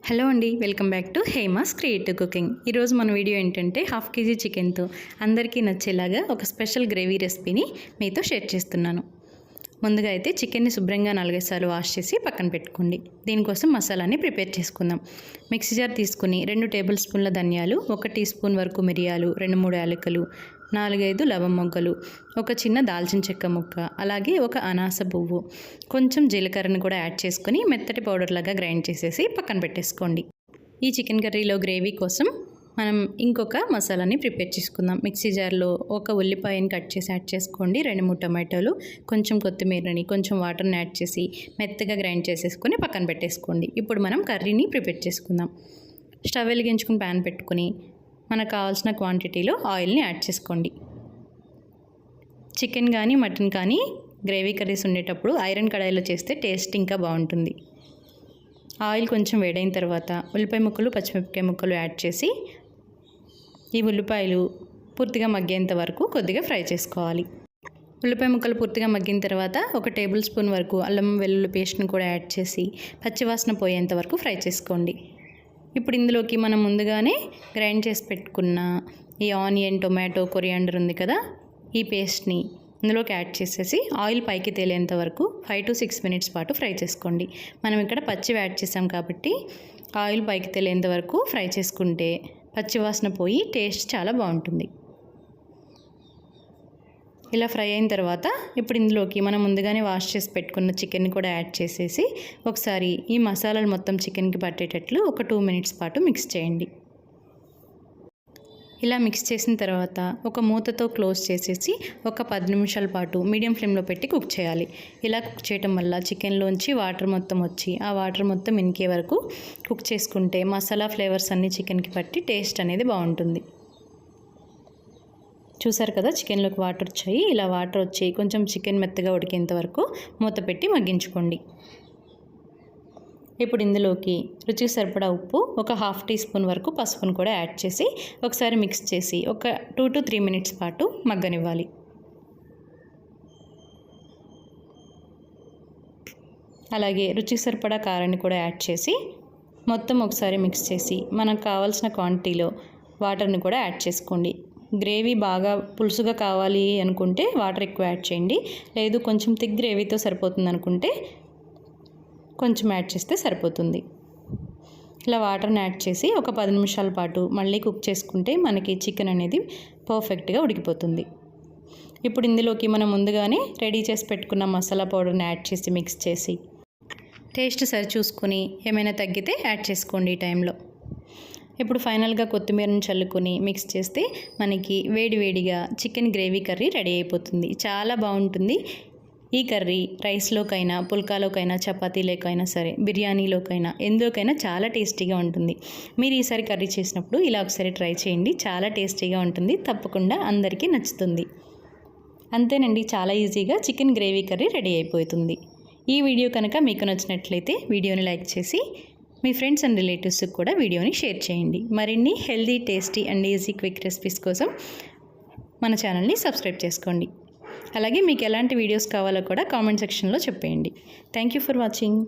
Hello అండి, welcome back to Hema's creative cooking. ఈరోజు మన వీడియో ఏంటంటే హాఫ్ కేజీ చికెన్తో అందరికీ నచ్చేలాగా ఒక స్పెషల్ గ్రేవీ రెసిపీని మీతో షేర్ చేస్తున్నాను. ముందుగా అయితే చికెన్ని శుభ్రంగా 4-5 సార్లు వాష్ చేసి పక్కన పెట్టుకోండి. దీనికోసం మసాలాని ప్రిపేర్ చేసుకుందాం. మిక్సీ జార్ తీసుకుని 2 టేబుల్ స్పూన్ల ధనియాలు, 1 టీ స్పూన్ వరకు మిరియాలు, 2-3 యాలకులు, 4-5 లవం మొగ్గలు, ఒక చిన్న దాల్చిన చెక్క ముక్క, అలాగే ఒక అనాస పువ్వు, కొంచెం జీలకర్రను కూడా యాడ్ చేసుకొని మెత్తటి పౌడర్ లాగా గ్రైండ్ చేసేసి పక్కన పెట్టేసుకోండి. ఈ చికెన్ కర్రీలో గ్రేవీ కోసం మనం ఇంకొక మసాలాని ప్రిపేర్ చేసుకుందాం. మిక్సీ జార్లో ఒక ఉల్లిపాయని కట్ చేసి యాడ్ చేసుకోండి, 2-3 టమాటోలు, కొంచెం కొత్తిమీరని, కొంచెం వాటర్ని యాడ్ చేసి మెత్తగా గ్రైండ్ చేసేసుకొని పక్కన పెట్టేసుకోండి. ఇప్పుడు మనం కర్రీని ప్రిపేర్ చేసుకుందాం. స్టవ్ వెలిగించుకుని ప్యాన్ పెట్టుకుని మనకు కావాల్సిన క్వాంటిటీలో ఆయిల్ని యాడ్ చేసుకోండి. చికెన్ కానీ మటన్ కానీ గ్రేవీ కర్రీస్ ఉండేటప్పుడు ఐరన్ కడాయిలో చేస్తే టేస్ట్ ఇంకా బాగుంటుంది. ఆయిల్ కొంచెం వేడైన తర్వాత ఉల్లిపాయ ముక్కలు, పచ్చిమిరపకాయ ముక్కలు యాడ్ చేసి ఈ ఉల్లిపాయలు పూర్తిగా మగ్గేంత వరకు కొద్దిగా ఫ్రై చేసుకోవాలి. ఉల్లిపాయ ముక్కలు పూర్తిగా మగ్గిన తర్వాత 1 టేబుల్ స్పూన్ వరకు అల్లం వెల్లుల్లి పేస్ట్ని కూడా యాడ్ చేసి పచ్చివాసన పోయేంత వరకు ఫ్రై చేసుకోండి. ఇప్పుడు ఇందులోకి మనం ముందుగానే గ్రైండ్ చేసి పెట్టుకున్న ఈ ఆనియన్, టొమాటో, కొరియాండర్ ఉంది కదా, ఈ పేస్ట్ని ఇందులోకి యాడ్ చేసేసి ఆయిల్ పైకి తేలేంత వరకు 5 to 6 మినిట్స్ పాటు ఫ్రై చేసుకోండి. మనం ఇక్కడ పచ్చివి యాడ్ చేసాం కాబట్టి ఆయిల్ పైకి తేలేంత వరకు ఫ్రై చేసుకుంటే పచ్చివాసన పోయి టేస్ట్ చాలా బాగుంటుంది. ఇలా ఫ్రై అయిన తర్వాత ఇప్పుడు ఇందులోకి మనం ముందుగానే వాష్ చేసి పెట్టుకున్న చికెన్ని కూడా యాడ్ చేసేసి ఒకసారి ఈ మసాలాలు మొత్తం చికెన్కి పట్టేటట్లు ఒక 2 మినిట్స్ పాటు మిక్స్ చేయండి. ఇలా మిక్స్ చేసిన తర్వాత ఒక మూతతో క్లోజ్ చేసేసి ఒక 10 నిమిషాల పాటు మీడియం ఫ్లేమ్లో పెట్టి కుక్ చేయాలి. ఇలా కుక్ చేయడం వల్ల చికెన్లోంచి వాటర్ మొత్తం వచ్చి ఆ వాటర్ మొత్తం ఇనికే వరకు కుక్ చేసుకుంటే మసాలా ఫ్లేవర్స్ అన్నీ చికెన్కి పట్టి టేస్ట్ అనేది బాగుంటుంది. చూసారు కదా, చికెన్లోకి వాటర్ వచ్చాయి. ఇలా వాటర్ వచ్చి కొంచెం చికెన్ మెత్తగా ఉడికేంత వరకు మూత పెట్టి మగ్గించుకోండి. ఇప్పుడు ఇందులోకి రుచికి సరిపడా ఉప్పు, ఒక 1/2 టీ స్పూన్ వరకు పసుపును కూడా యాడ్ చేసి ఒకసారి మిక్స్ చేసి ఒక 2 to 3 మినిట్స్ పాటు మగ్గనివ్వాలి. అలాగే రుచికి సరిపడా కారాన్ని కూడా యాడ్ చేసి మొత్తం ఒకసారి మిక్స్ చేసి మనకు కావాల్సిన క్వాంటిటీలో వాటర్ని కూడా యాడ్ చేసుకోండి. గ్రేవీ బాగా పులుసుగా కావాలి అనుకుంటే వాటర్ ఎక్కువ యాడ్ చేయండి, లేదు కొంచెం థిక్ గ్రేవీతో సరిపోతుంది అనుకుంటే కొంచెం యాడ్ చేస్తే సరిపోతుంది. ఇలా వాటర్ని యాడ్ చేసి ఒక 10 నిమిషాల పాటు మళ్ళీ కుక్ చేసుకుంటే మనకి చికెన్ అనేది పర్ఫెక్ట్గా ఉడికిపోతుంది. ఇప్పుడు ఇందులోకి మనం ముందుగానే రెడీ చేసి పెట్టుకున్న మసాలా పౌడర్ని యాడ్ చేసి మిక్స్ చేసి టేస్ట్ సరి చూసుకొని ఏమైనా తగ్గితే యాడ్ చేసుకోండి ఈ టైంలో. ఇప్పుడు ఫైనల్గా కొత్తిమీరని చల్లుకొని మిక్స్ చేస్తే మనకి వేడివేడిగా చికెన్ గ్రేవీ కర్రీ రెడీ అయిపోతుంది. చాలా బాగుంటుంది. ఈ కర్రీ రైస్లోకైనా, పుల్కాలోకైనా, చపాతీలోకైనా సరే, బిర్యానీలోకైనా, ఎందులోకైనా చాలా టేస్టీగా ఉంటుంది. మీరు ఈసారి కర్రీ చేసినప్పుడు ఇలా ఒకసారి ట్రై చేయండి. చాలా టేస్టీగా ఉంటుంది. తప్పకుండా అందరికీ నచ్చుతుంది. అంతేనండి, చాలా ఈజీగా చికెన్ గ్రేవీ కర్రీ రెడీ అయిపోతుంది. ఈ వీడియో కనుక మీకు నచ్చినట్లయితే వీడియోని లైక్ చేసి మీ ఫ్రెండ్స్ అండ్ రిలేటివ్స్కి కూడా వీడియోని షేర్ చేయండి. మరిన్ని healthy, tasty and easy quick recipes కోసం మన ఛానల్ని సబ్స్క్రైబ్ చేసుకోండి. అలాగే మీకు ఎలాంటి వీడియోస్ కావాలో కూడా కామెంట్ సెక్షన్లో చెప్పేయండి. Thank you for watching.